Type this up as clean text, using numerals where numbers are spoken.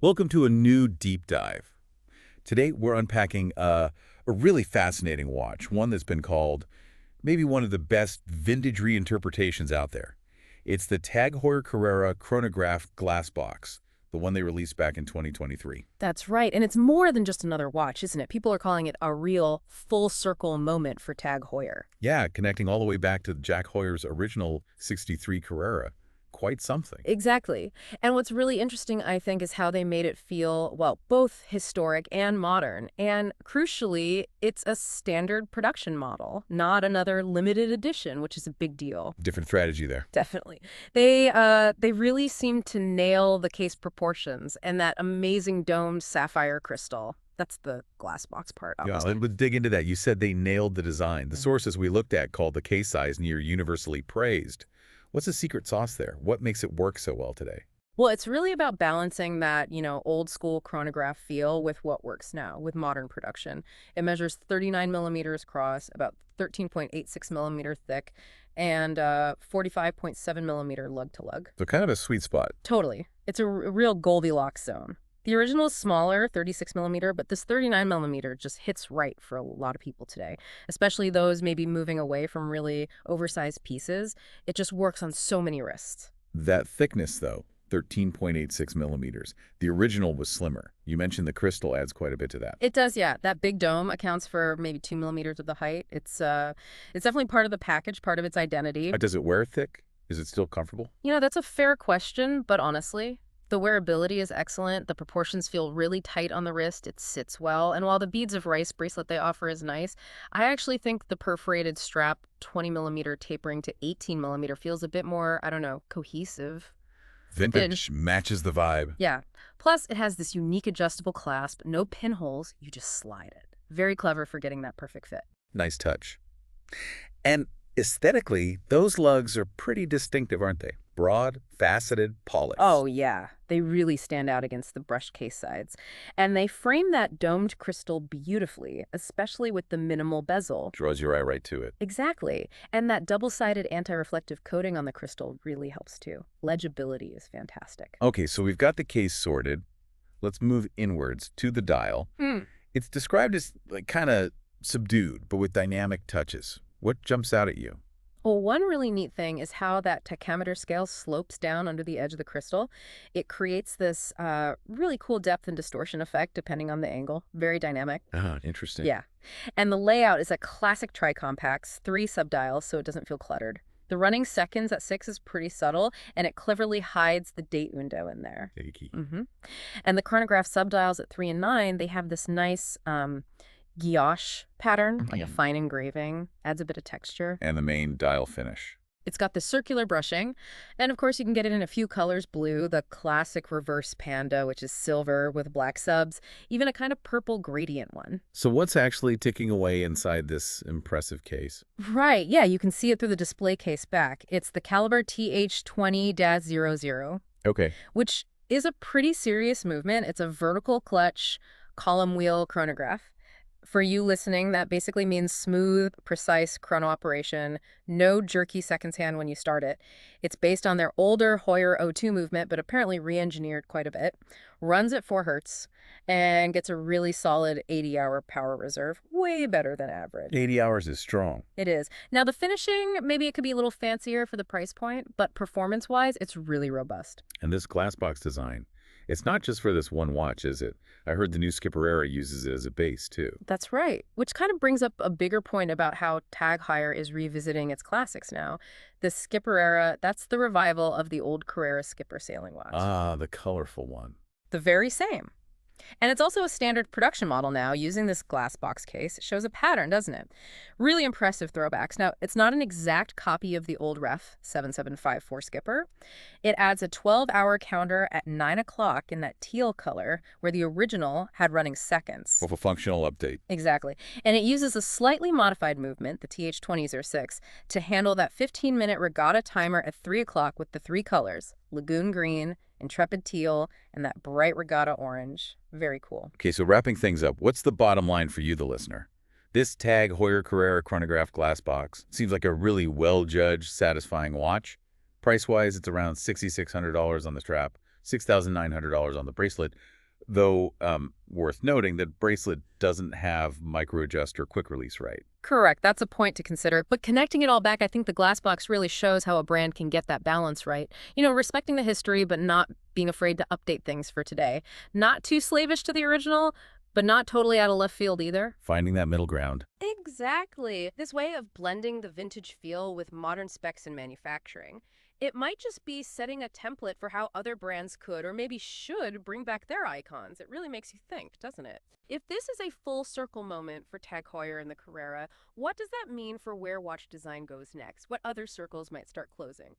Welcome to a new deep dive. Today we're unpacking a really fascinating watch, one that's been called maybe one of the best vintage reinterpretations out there. It's the Tag Heuer Carrera Chronograph Glassbox, the one they released back in 2023. That's right, and it's more than just another watch, isn't it? People are calling it a real full-circle moment for Tag Heuer. Yeah, connecting all the way back to Jack Heuer's original '63 Carrera. Quite something. Exactly. And what's really interesting, I think, is how they made it feel, well, both historic and modern. And crucially, it's a standard production model, not another limited edition, which is a big deal. Different strategy there. Definitely. They really seem to nail the case proportions and that amazing domed sapphire crystal. That's the glass box part, Yeah, obviously. let's dig into that. You said they nailed the design. The sources we looked at called the case size near universally praised. What's the secret sauce there? What makes it work so well today? Well, it's really about balancing that, old school chronograph feel with what works now, with modern production. It measures 39 millimeters across, about 13.86 millimeter thick, and 45.7 millimeter lug-to-lug. So kind of a sweet spot. Totally. It's a real Goldilocks zone. The original is smaller, 36 millimeter, but this 39 millimeter just hits right for a lot of people today, especially those maybe moving away from really oversized pieces. It just works on so many wrists. That thickness, though, 13.86 millimeters. The original was slimmer. You mentioned the crystal adds quite a bit to that. It does, yeah. That big dome accounts for maybe 2 millimeters of the height. It's definitely part of the package, part of its identity. Does it wear thick? Is it still comfortable? That's a fair question, but honestly, the wearability is excellent. The proportions feel really tight on the wrist. It sits well. And while the beads of rice bracelet they offer is nice, I actually think the perforated strap 20 millimeter tapering to 18 millimeter feels a bit more, I don't know, cohesive. Vintage matches the vibe. Yeah. Plus, it has this unique adjustable clasp, no pinholes, you just slide it. Very clever for getting that perfect fit. Nice touch. And aesthetically, those lugs are pretty distinctive, aren't they? Broad, faceted, polished. Oh, yeah. They really stand out against the brushed case sides. And they frame that domed crystal beautifully, especially with the minimal bezel. Draws your eye right to it. Exactly. And that double-sided anti-reflective coating on the crystal really helps too. Legibility is fantastic. Okay, so we've got the case sorted. Let's move inwards to the dial. It's described as kind of subdued, but with dynamic touches. What jumps out at you? Well, one really neat thing is how that tachymeter scale slopes down under the edge of the crystal. It creates this really cool depth and distortion effect depending on the angle. Very dynamic. Ah, interesting. Yeah. And the layout is a classic tri-compax, 3 subdials, so it doesn't feel cluttered. The running seconds at 6 is pretty subtle, and it cleverly hides the date window in there. Icky. And the chronograph subdials at 3 and 9, they have this nice guilloche pattern, like a fine engraving, adds a bit of texture. And the main dial finish. It's got the circular brushing, and of course you can get it in a few colors: blue, the classic reverse panda, which is silver with black subs, even a kind of purple gradient one. So what's actually ticking away inside this impressive case? Right, yeah, you can see it through the display case back. It's the caliber TH20-00, Okay. which is a pretty serious movement. It's a vertical clutch column wheel chronograph. For you listening, that basically means smooth, precise chrono operation, no jerky seconds hand when you start it. It's based on their older Heuer O2 movement, but apparently re-engineered quite a bit. Runs at 4 hertz and gets a really solid 80-hour power reserve, way better than average. 80 hours is strong. It is. Now, the finishing, maybe it could be a little fancier for the price point, but performance-wise, it's really robust. And this glassbox design, it's not just for this one watch, is it? I heard the new Skipperera uses it as a base, too. That's right, which kind of brings up a bigger point about how Tag Heuer is revisiting its classics now. The Skipperera, that's the revival of the old Carrera Skipper sailing watch. Ah, the colorful one. The very same. And it's also a standard production model now using this glass box case. It shows a pattern, doesn't it? Really impressive throwbacks. Now, it's not an exact copy of the old Ref 7754 Skipper. It adds a 12-hour counter at 9 o'clock in that teal color where the original had running seconds. With a functional update. Exactly. And it uses a slightly modified movement, the TH20-06, to handle that 15-minute regatta timer at 3 o'clock with the 3 colors: Lagoon Green, Intrepid Teal, and that bright regatta orange. Very cool. Okay, so wrapping things up, what's the bottom line for you, the listener? This Tag Heuer Carrera Chronograph Glassbox seems like a really well-judged, satisfying watch. Price-wise, it's around $6,600 on the strap, $6,900 on the bracelet, though worth noting that bracelet doesn't have micro-adjust or quick release, right? Correct. That's a point to consider. But connecting it all back, I think the Glassbox really shows how a brand can get that balance right. Respecting the history, but not being afraid to update things for today. Not too slavish to the original, but not totally out of left field either. Finding that middle ground. Exactly. This way of blending the vintage feel with modern specs in manufacturing. It might just be setting a template for how other brands could or maybe should bring back their icons. It really makes you think, doesn't it? If this is a full circle moment for Jack Heuer and the Carrera, what does that mean for where watch design goes next? What other circles might start closing?